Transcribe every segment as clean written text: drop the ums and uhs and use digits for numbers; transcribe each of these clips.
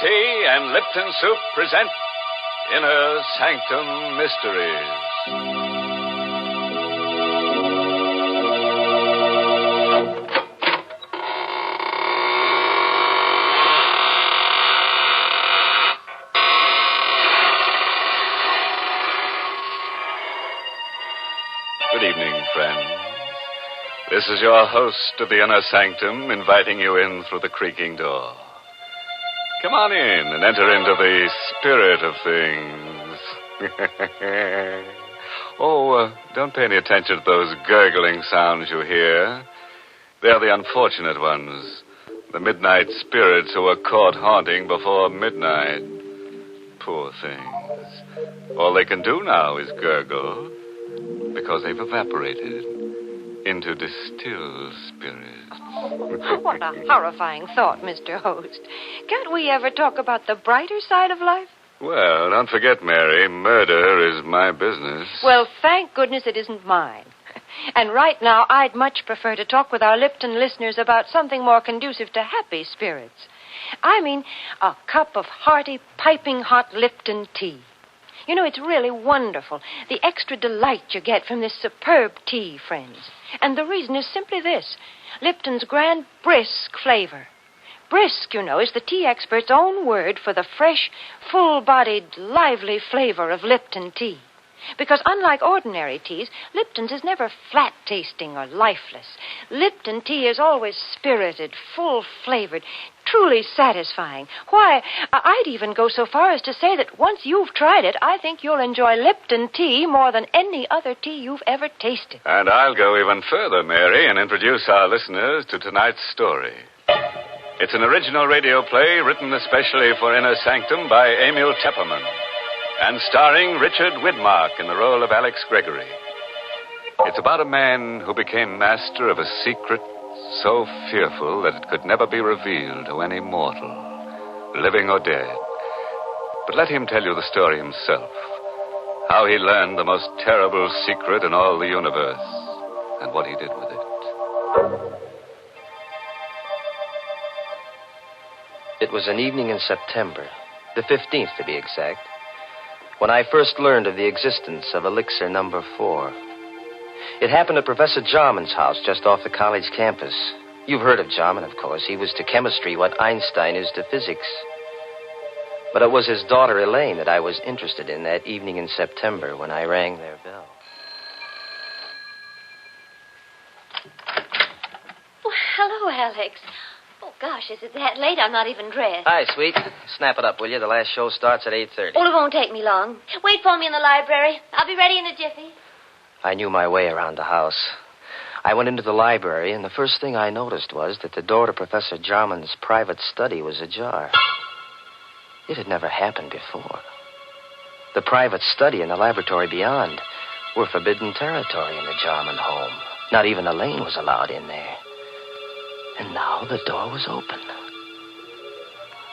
Tea and Lipton Soup present Inner Sanctum Mysteries. Good evening, friends. This is your host of the Inner Sanctum inviting you in through the creaking door. Come on in and enter into the spirit of things. Don't pay any attention to those gurgling sounds you hear. They're the unfortunate ones. The midnight spirits who are caught haunting before midnight. Poor things. All they can do now is gurgle because they've evaporated into distilled spirits. Oh, what a horrifying thought, Mr. Host. Can't we ever talk about the brighter side of life? Well, don't forget, Mary, murder is my business. Well, thank goodness it isn't mine. And right now, I'd much prefer to talk with our Lipton listeners about something more conducive to happy spirits. I mean, a cup of hearty, piping hot Lipton tea. You know, it's really wonderful, the extra delight you get from this superb tea, friends. And the reason is simply this: Lipton's grand brisk flavor. Brisk, you know, is the tea expert's own word for the fresh, full-bodied, lively flavor of Lipton tea. Because unlike ordinary teas, Lipton's is never flat-tasting or lifeless. Lipton tea is always spirited, full-flavored, truly satisfying. Why, I'd even go so far as to say that once you've tried it, I think you'll enjoy Lipton tea more than any other tea you've ever tasted. And I'll go even further, Mary, and introduce our listeners to tonight's story. It's an original radio play written especially for Inner Sanctum by Emil Tepperman, and starring Richard Widmark in the role of Alex Gregory. It's about a man who became master of a secret so fearful that it could never be revealed to any mortal, living or dead. But let him tell you the story himself, how he learned the most terrible secret in all the universe, and what he did with it. It was an evening in September, the 15th to be exact, when I first learned of the existence of elixir number 4. It happened at Professor Jarman's house just off the college campus. You've heard of Jarman, of course. He was to chemistry what Einstein is to physics. But it was his daughter, Elaine, that I was interested in that evening in September when I rang their bell. Oh, hello, Alex. Oh, gosh, is it that late? I'm not even dressed. Hi, sweet. Snap it up, will you? The last show starts at 8:30. Oh, it won't take me long. Wait for me in the library. I'll be ready in a jiffy. I knew my way around the house. I went into the library, and the first thing I noticed was that the door to Professor Jarman's private study was ajar. It had never happened before. The private study and the laboratory beyond were forbidden territory in the Jarman home. Not even Elaine was allowed in there. And now the door was open.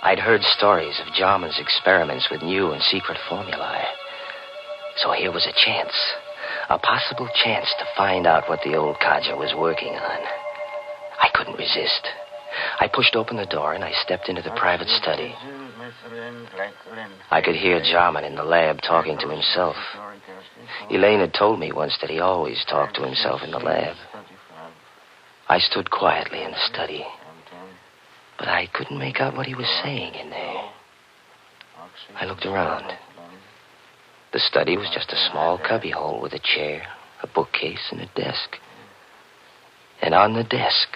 I'd heard stories of Jarman's experiments with new and secret formulae. So here was a chance. A possible chance to find out what the old codger was working on. I couldn't resist. I pushed open the door and I stepped into the private study. I could hear Jarman in the lab talking to himself. Elaine had told me once that he always talked to himself in the lab. I stood quietly in the study, but I couldn't make out what he was saying in there. I looked around. The study was just a small cubbyhole with a chair, a bookcase, and a desk. And on the desk,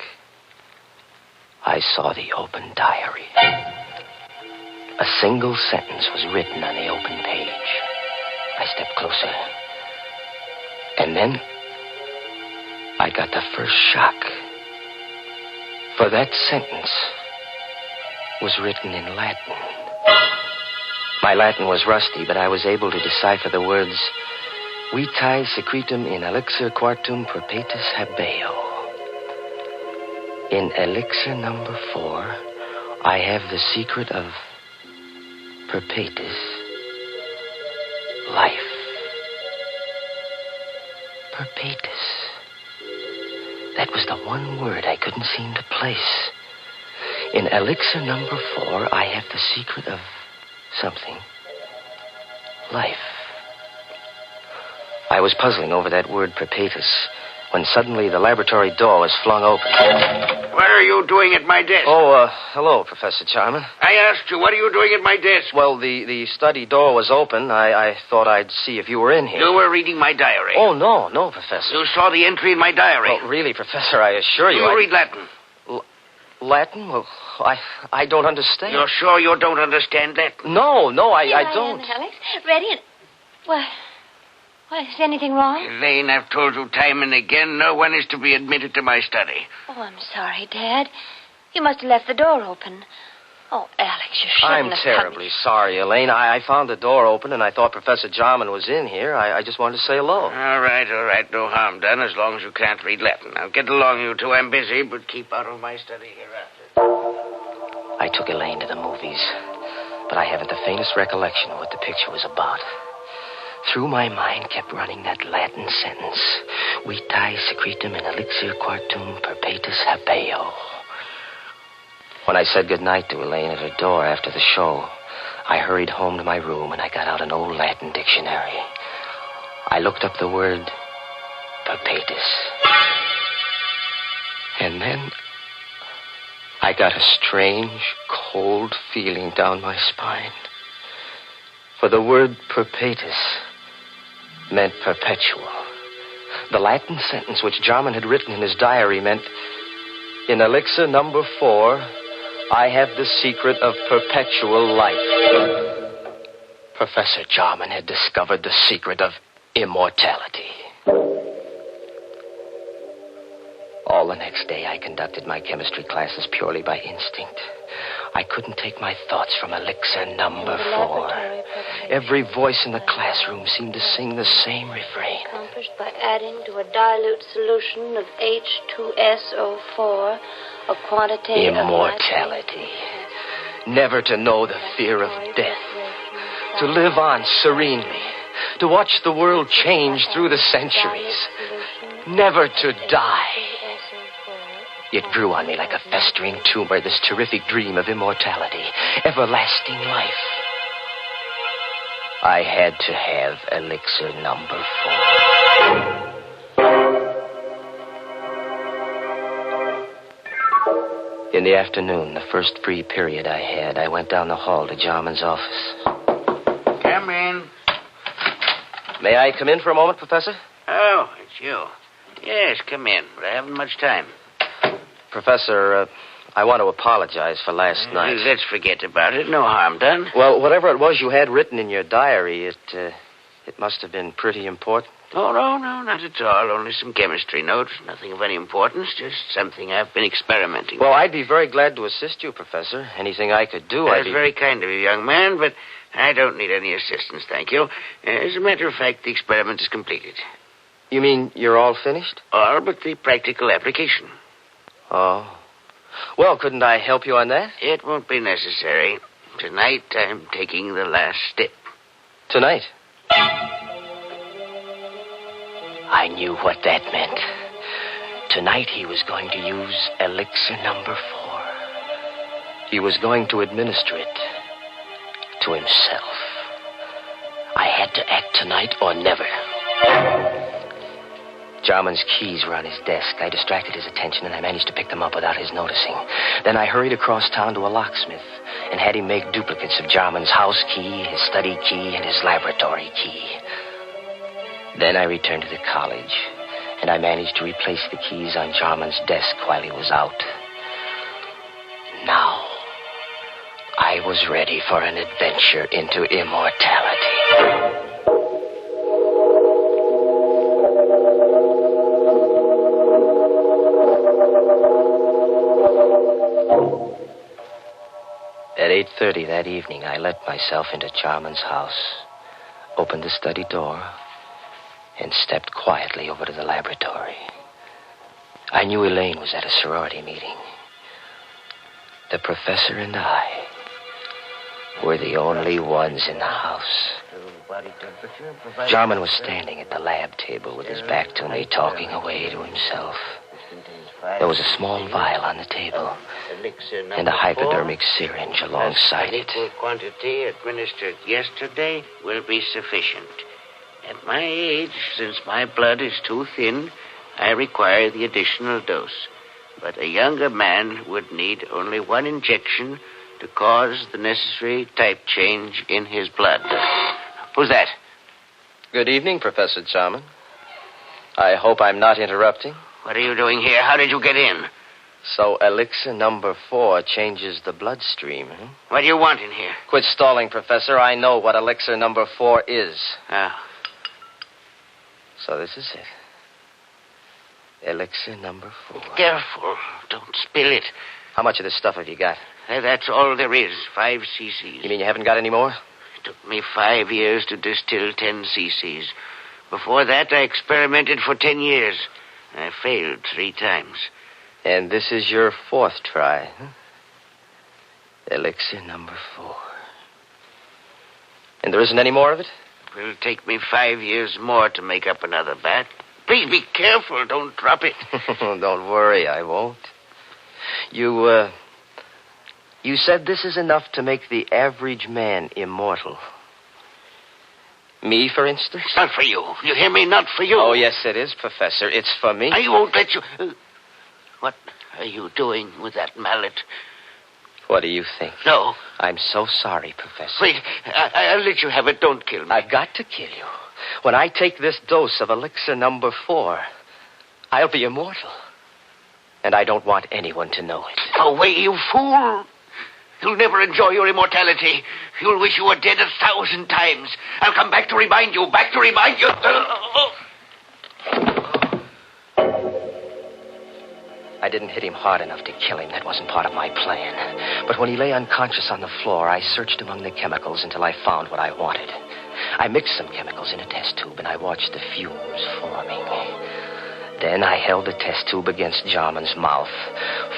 I saw the open diary. A single sentence was written on the open page. I stepped closer. And then I got the first shock. For that sentence was written in Latin. My Latin was rusty, but I was able to decipher the words, Vitae secretum in elixir quartum perpetus habeo. In elixir number 4, I have the secret of perpetus life. Perpetus. That was the one word I couldn't seem to place. In elixir number 4, I have the secret of something. Life. I was puzzling over that word perpetus when suddenly the laboratory door was flung open. What are you doing at my desk? Oh, hello, Professor Jarman. I asked you, what are you doing at my desk? Well, the study door was open. I thought I'd see if you were in here. You were reading my diary. Oh, no, Professor. You saw the entry in my diary. Well, really, Professor, I assure you. You read Latin. Latin? Well, I don't understand. You're sure you don't understand Latin? No, I Here don't. I am, Alex. Ready and... Well, is anything wrong? Elaine, I've told you time and again, no one is to be admitted to my study. Oh, I'm sorry, Dad. You must have left the door open. Oh, Alex, you shouldn't I'm have terribly sorry, Elaine. I found the door open, and I thought Professor Jarman was in here. I just wanted to say hello. All right. No harm done, as long as you can't read Latin. Now, get along, you two. I'm busy, but keep out of my study hereafter. I took Elaine to the movies, but I haven't the faintest recollection of what the picture was about. Through my mind kept running that Latin sentence, Vitae secretum in elixir quartum perpetus habeo. When I said goodnight to Elaine at her door after the show, I hurried home to my room and I got out an old Latin dictionary. I looked up the word perpetus. And then I got a strange, cold feeling down my spine. For the word perpetus meant perpetual. The Latin sentence which Jarman had written in his diary meant, in elixir number 4, I have the secret of perpetual life. Professor Jarman had discovered the secret of immortality. All the next day, I conducted my chemistry classes purely by instinct. I couldn't take my thoughts from elixir number 4. Every voice in the classroom seemed to sing the same refrain. Accomplished by adding to a dilute solution of H2SO4 a quantity Immortality. Never to know the fear of death. To live on serenely. To watch the world change through the centuries. Never to die. It grew on me like a festering tumor, this terrific dream of immortality, everlasting life. I had to have elixir number 4. In the afternoon, the first free period I had, I went down the hall to Jarman's office. Come in. May I come in for a moment, Professor? Oh, it's you. Yes, come in, but I haven't much time. Professor, I want to apologize for last night. Let's forget about it. No harm done. Well, whatever it was you had written in your diary, it must have been pretty important. Oh, no, not at all. Only some chemistry notes. Nothing of any importance. Just something I've been experimenting Well, with. I'd be very glad to assist you, Professor. Anything I could do, That's very kind of you, young man, but I don't need any assistance, thank you. As a matter of fact, the experiment is completed. You mean you're all finished? All but the practical application. Oh. Well, couldn't I help you on that? It won't be necessary. Tonight, I'm taking the last step. Tonight? I knew what that meant. Tonight he was going to use elixir number 4. He was going to administer it to himself. I had to act tonight or never. Jarman's keys were on his desk. I distracted his attention, and I managed to pick them up without his noticing. Then I hurried across town to a locksmith and had him make duplicates of Jarman's house key, his study key, and his laboratory key. Then I returned to the college, and I managed to replace the keys on Jarman's desk while he was out. Now, I was ready for an adventure into immortality. At 8:30 that evening, I let myself into Jarman's house, opened the study door, and stepped quietly over to the laboratory. I knew Elaine was at a sorority meeting. The professor and I were the only ones in the house. Jarman was standing at the lab table with his back to me, talking away to himself. There was a small vial on the table and a hypodermic syringe alongside it. Equal quantity administered yesterday will be sufficient. At my age, since my blood is too thin, I require the additional dose. But a younger man would need only one injection to cause the necessary type change in his blood. Who's that? Good evening, Professor Jarman. I hope I'm not interrupting. What are you doing here? How did you get in? So elixir number 4 changes the bloodstream, huh? What do you want in here? Quit stalling, Professor. I know what elixir number 4 is. Oh. So this is it. Elixir number 4. Careful. Don't spill it. How much of this stuff have you got? That's all there is. 5 cc's. You mean you haven't got any more? It took me 5 years to distill 10 cc's. Before that, I experimented for 10 years. I failed 3 times. And this is your 4th try, huh? Elixir number 4. And there isn't any more of it? It will take me 5 years more to make up another bat. Please be careful. Don't drop it. Don't worry, I won't. You said this is enough to make the average man immortal. Me, for instance? It's not for you. You hear me? Not for you. Oh, yes, it is, Professor. It's for me. I won't let you... What are you doing with that mallet? What do you think? No. I'm so sorry, Professor. Wait. I'll let you have it. Don't kill me. I've got to kill you. When I take this dose of elixir number 4, I'll be immortal. And I don't want anyone to know it. Away, you fool. You'll never enjoy your immortality. You'll wish you were dead 1,000 times. I'll come back to remind you. Back to remind you. I didn't hit him hard enough to kill him. That wasn't part of my plan. But when he lay unconscious on the floor, I searched among the chemicals until I found what I wanted. I mixed some chemicals in a test tube, and I watched the fumes forming. Then I held the test tube against Jarman's mouth,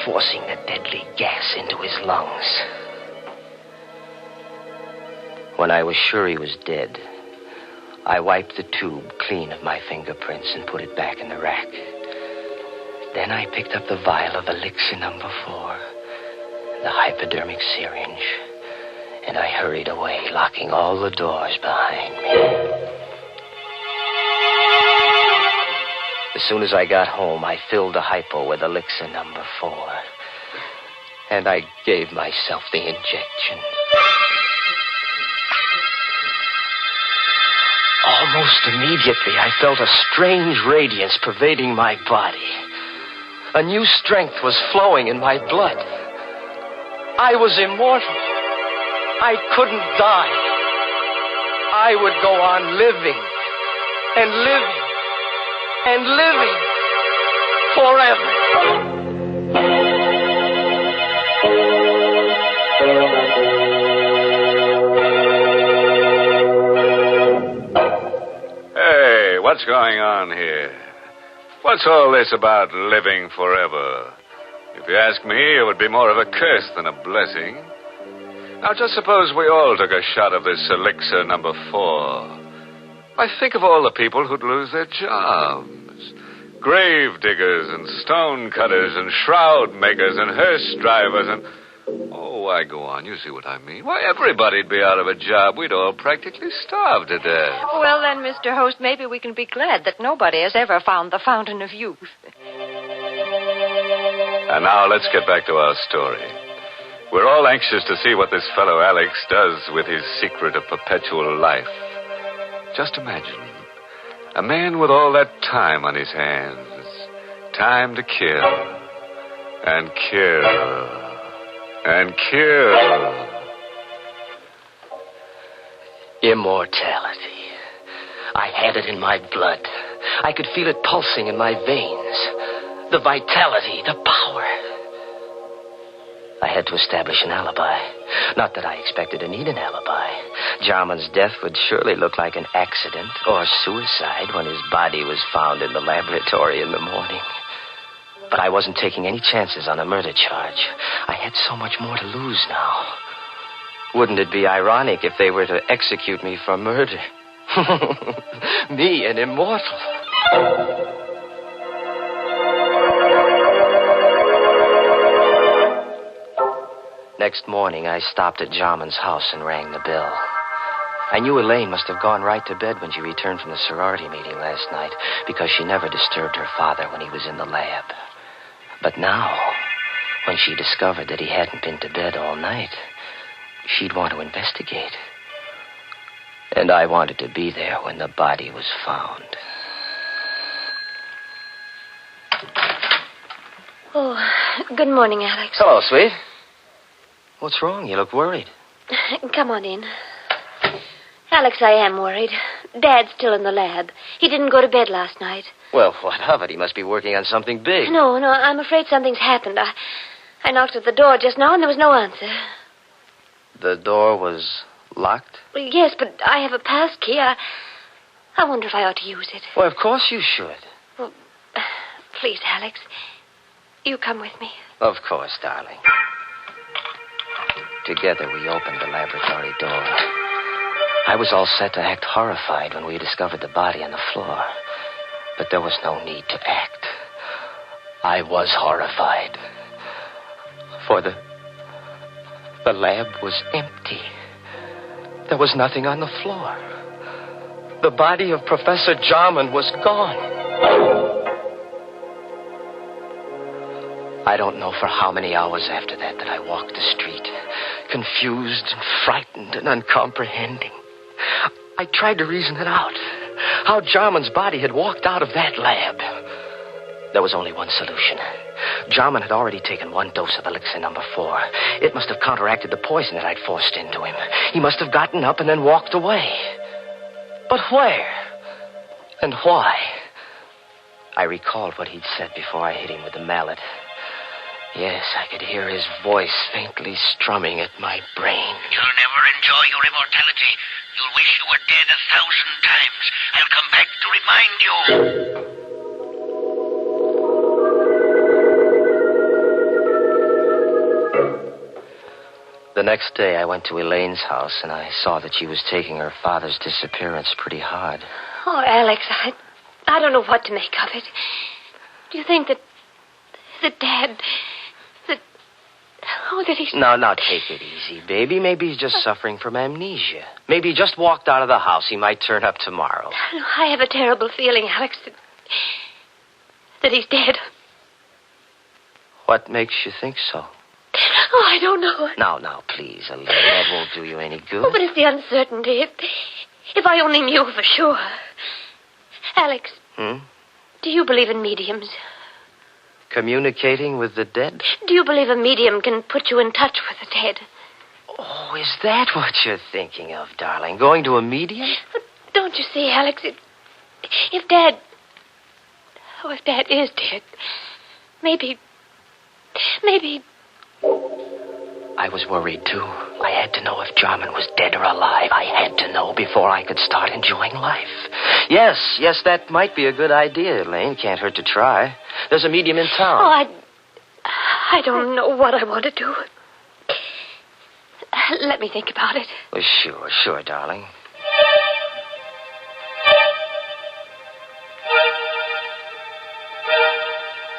forcing the deadly gas into his lungs. When I was sure he was dead, I wiped the tube clean of my fingerprints and put it back in the rack. Then I picked up the vial of elixir number 4, the hypodermic syringe, and I hurried away, locking all the doors behind me. As soon as I got home, I filled the hypo with elixir number 4, and I gave myself the injection. Almost immediately, I felt a strange radiance pervading my body. A new strength was flowing in my blood. I was immortal. I couldn't die. I would go on living and living and living forever. Hey, what's going on here? What's all this about living forever? If you ask me, it would be more of a curse than a blessing. Now, just suppose we all took a shot of this elixir number 4. Why, think of all the people who'd lose their jobs. Grave diggers and stone cutters and shroud makers and hearse drivers and... Oh, why, go on. You see what I mean. Why, everybody'd be out of a job. We'd all practically starve to death. Well, then, Mr. Host, maybe we can be glad that nobody has ever found the fountain of youth. And now let's get back to our story. We're all anxious to see what this fellow Alex does with his secret of perpetual life. Just imagine, a man with all that time on his hands. Time to kill. And kill. And kill. Immortality. I had it in my blood. I could feel it pulsing in my veins. The vitality, the power. I had to establish an alibi. Not that I expected to need an alibi. Jarman's death would surely look like an accident or suicide when his body was found in the laboratory in the morning. But I wasn't taking any chances on a murder charge. I had so much more to lose now. Wouldn't it be ironic if they were to execute me for murder? Me, an immortal. Next morning, I stopped at Jarman's house and rang the bell. I knew Elaine must have gone right to bed when she returned from the sorority meeting last night, because she never disturbed her father when he was in the lab. But now, when she discovered that he hadn't been to bed all night, she'd want to investigate. And I wanted to be there when the body was found. Oh, good morning, Alex. Hello, sweet. What's wrong? You look worried. Come on in. Alex, I am worried. Dad's still in the lab. He didn't go to bed last night. Well, what of it? He must be working on something big. No, I'm afraid something's happened. I knocked at the door just now and there was no answer. The door was locked? Well, yes, but I have a pass key. I wonder if I ought to use it. Well, of course you should. Well, please, Alex. You come with me. Of course, darling. Together we opened the laboratory door. I was all set to act horrified when we discovered the body on the floor. But there was no need to act. I was horrified. For the lab was empty. There was nothing on the floor. The body of Professor Jarman was gone. I don't know for how many hours after that I walked the street, confused and frightened and uncomprehending. I tried to reason it out. How Jarman's body had walked out of that lab. There was only one solution. Jarman had already taken one dose of elixir number 4. It must have counteracted the poison that I'd forced into him. He must have gotten up and then walked away. But where? And why? I recalled what he'd said before I hit him with the mallet. Yes, I could hear his voice faintly strumming at my brain. You'll never enjoy your immortality. You'll wish you were dead 1,000 times. I'll come back to remind you. The next day, I went to Elaine's house, and I saw that she was taking her father's disappearance pretty hard. Oh, Alex, I don't know what to make of it. Do you think that Dad... that he's... Now, take it easy, baby. Maybe he's just suffering from amnesia. Maybe he just walked out of the house. He might turn up tomorrow. I have a terrible feeling, Alex, that he's dead. What makes you think so? Oh, I don't know. Now, please, Elaine. That won't do you any good. Oh, but it's the uncertainty. If I only knew for sure. Alex. Do you believe in mediums? Communicating with the dead? Do you believe a medium can put you in touch with the dead? Oh, is that what you're thinking of, darling? Going to a medium? But don't you see, Alex, if Dad is dead, maybe... I was worried, too. I had to know if Jarman was dead or alive. I had to know before I could start enjoying life. Yes, that might be a good idea, Elaine. Can't hurt to try. There's a medium in town. Oh, I don't know what I want to do. Let me think about it. Well, sure, darling.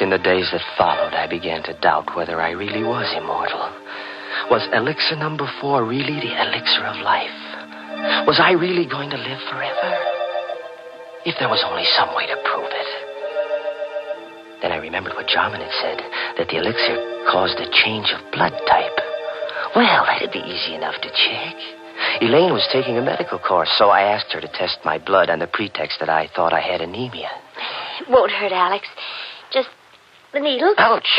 In the days that followed, I began to doubt whether I really was immortal. Was elixir number 4 really the elixir of life? Was I really going to live forever? If there was only some way to prove it. Then I remembered what Jarman had said, that the elixir caused a change of blood type. Well, that'd be easy enough to check. Elaine was taking a medical course, so I asked her to test my blood on the pretext that I thought I had anemia. It won't hurt, Alex. Just the needle. Ouch.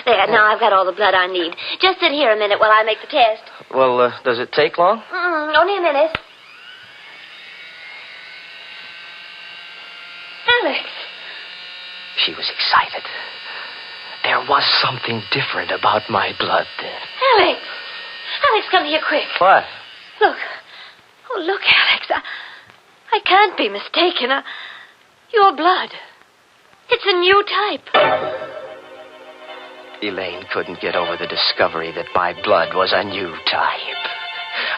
There, now I've got all the blood I need. Just sit here a minute while I make the test. Well, does it take long? Only a minute. Alex. She was excited. There was something different about my blood then. Alex, come here quick. What? Look. Oh, look, Alex. I can't be mistaken. Your blood. It's a new type. Elaine couldn't get over the discovery that my blood was a new type.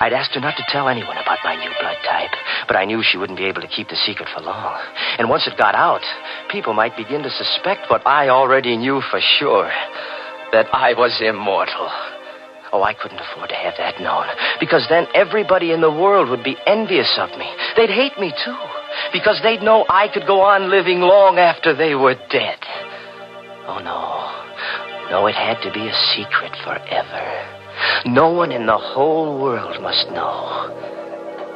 I'd asked her not to tell anyone about my new blood type, but I knew she wouldn't be able to keep the secret for long. And once it got out, people might begin to suspect what I already knew for sure, that I was immortal. Oh, I couldn't afford to have that known, because then everybody in the world would be envious of me. They'd hate me, too, because they'd know I could go on living long after they were dead. Oh, no. No, it had to be a secret forever. No one in the whole world must know,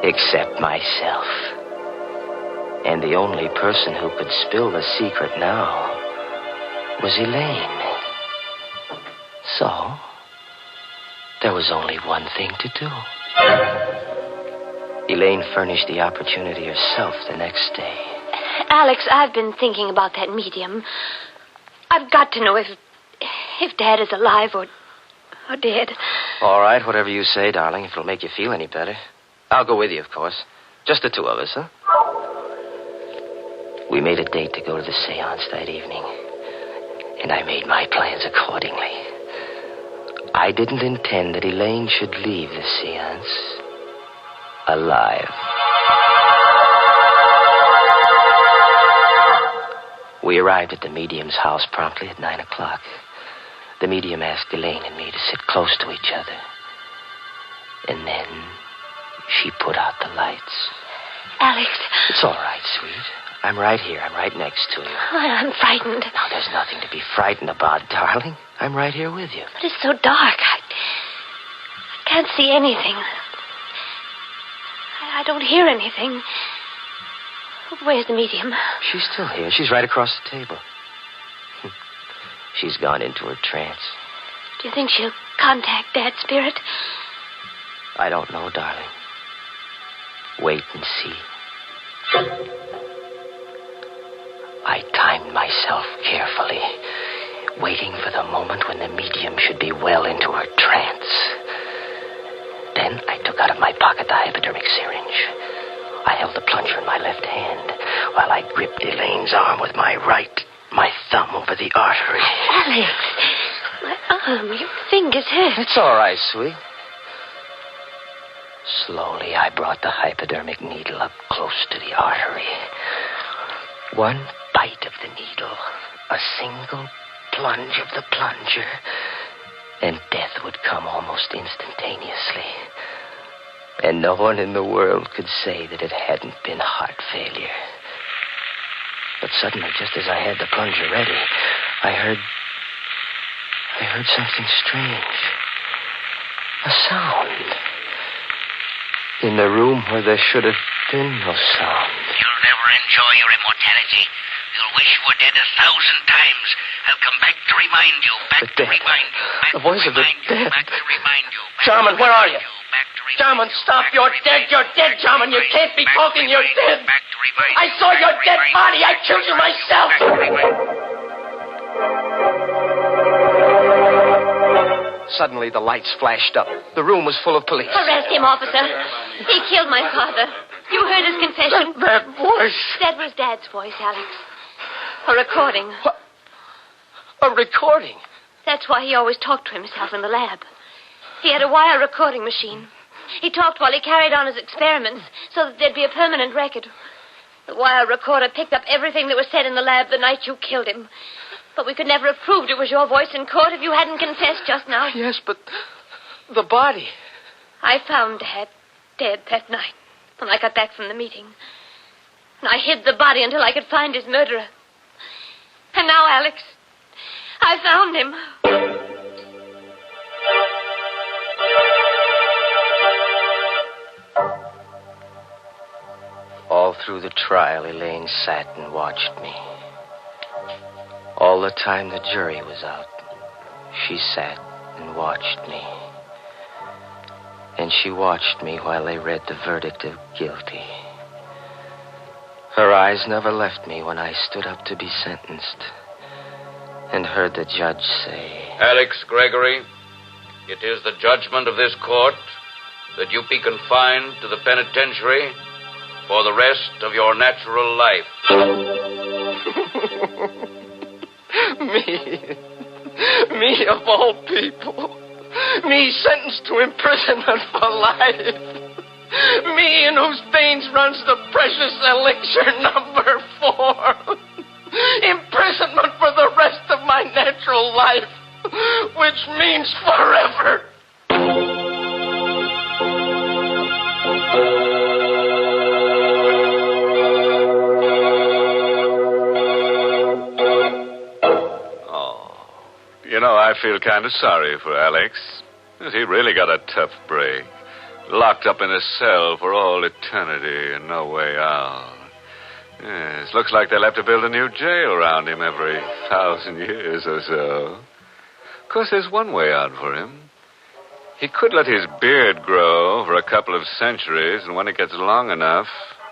except myself. And the only person who could spill the secret now was Elaine. So, there was only one thing to do. Elaine furnished the opportunity herself the next day. Alex, I've been thinking about that medium. I've got to know if Dad is alive or dead. All right, whatever you say, darling, if it'll make you feel any better. I'll go with you, of course. Just the two of us, huh? We made a date to go to the seance that evening, and I made my plans accordingly. I didn't intend that Elaine should leave the seance alive. We arrived at the medium's house promptly at 9 o'clock. The medium asked Elaine and me to sit close to each other. And then she put out the lights. Alex. It's all right, sweet. I'm right here. I'm right next to you. I'm frightened. Now, there's nothing to be frightened about, darling. I'm right here with you. But it's so dark. I can't see anything. I don't hear anything. Where's the medium? She's still here. She's right across the table. She's gone into her trance. Do you think she'll contact Dad's spirit? I don't know, darling. Wait and see. I timed myself carefully, waiting for the moment when the medium should be well into her trance. Then I took out of my pocket the hypodermic syringe. I held the plunger in my left hand while I gripped Elaine's arm with my right, my thumb over the artery. Alex, my arm, your finger's hurt. It's all right, sweet. Slowly, I brought the hypodermic needle up close to the artery. One bite of the needle, a single plunge of the plunger, and death would come almost instantaneously. And no one in the world could say that it hadn't been heart failure. But suddenly, just as I had the plunger ready, I heard something strange. A sound. In the room where there should have been no sound. You'll never enjoy your immortality. You'll wish you were dead 1,000 times. I'll come back to remind you. Back to remind you. The voice of the dead. Back to remind you. Jarman, where are you? Back to remind Jarman, you. stop. You're dead. You're dead, Jarman. You can't be talking. You're dead. Back to remind I saw your dead body. I killed you myself. Back to remind you. Suddenly, the lights flashed up. The room was full of police. Arrest him, officer. He killed my father. You heard his confession. That voice. That was Dad's voice, Alex. A recording. What? A recording? That's why he always talked to himself in the lab. He had a wire recording machine. He talked while he carried on his experiments so that there'd be a permanent record. The wire recorder picked up everything that was said in the lab the night you killed him. But we could never have proved it was your voice in court if you hadn't confessed just now. Yes, but the body. I found Dad dead that night when I got back from the meeting. And I hid the body until I could find his murderer. And now, Alex, I found him. All through the trial, Elaine sat and watched me. All the time the jury was out, she sat and watched me. And she watched me while they read the verdict of guilty. Her eyes never left me when I stood up to be sentenced and heard the judge say, Alex Gregory, it is the judgment of this court that you be confined to the penitentiary for the rest of your natural life. Me of all people. Me sentenced to imprisonment for life. Me in whose veins runs the precious elixir number 4. Imprisonment for the rest of my natural life, which means forever. I feel kind of sorry for Alex. He really got a tough break. Locked up in a cell for all eternity and no way out. Yes, looks like they'll have to build a new jail around him every 1,000 years or so. Of course, there's one way out for him. He could let his beard grow for a couple of centuries, and when it gets long enough,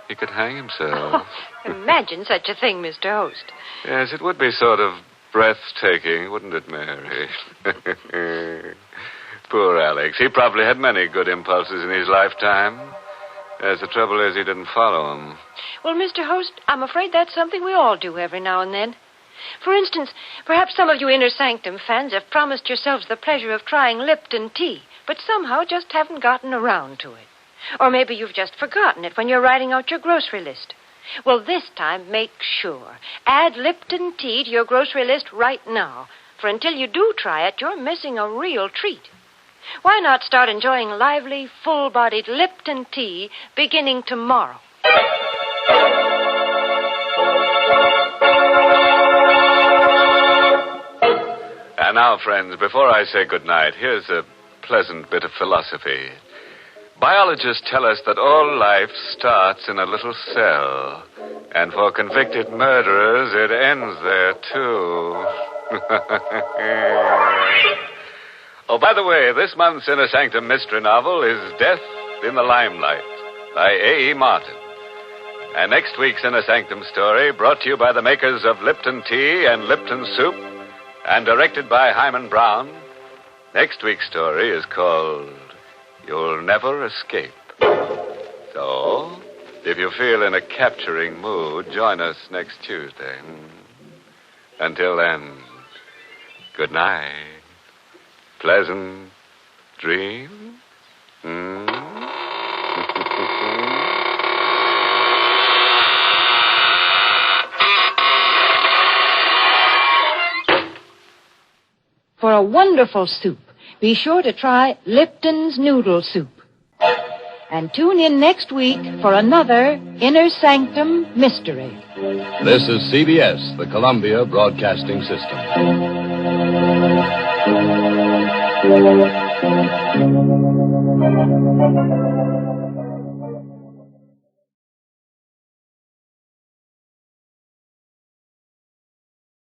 he could hang himself. Oh, imagine such a thing, Mr. Host. Yes, it would be sort of breathtaking, wouldn't it, Mary? Poor Alex. He probably had many good impulses in his lifetime. Yes, the trouble is he didn't follow them. Well, Mr. Host, I'm afraid that's something we all do every now and then. For instance, perhaps some of you Inner Sanctum fans have promised yourselves the pleasure of trying Lipton tea, but somehow just haven't gotten around to it. Or maybe you've just forgotten it when you're writing out your grocery list. Well, this time, make sure. Add Lipton tea to your grocery list right now, for until you do try it, you're missing a real treat. Why not start enjoying lively, full-bodied Lipton tea beginning tomorrow? And now, friends, before I say goodnight, here's a pleasant bit of philosophy. Biologists tell us that all life starts in a little cell, and for convicted murderers, it ends there, too. Oh, by the way, this month's Inner Sanctum mystery novel is Death in the Limelight by A.E. Martin. And next week's Inner Sanctum story, brought to you by the makers of Lipton Tea and Lipton Soup, and directed by Hyman Brown, next week's story is called You'll Never Escape. So, if you feel in a capturing mood, join us next Tuesday. Until then, good night. Pleasant dreams. For a wonderful soup, be sure to try Lipton's Noodle Soup. And tune in next week for another Inner Sanctum mystery. This is CBS, the Columbia Broadcasting System.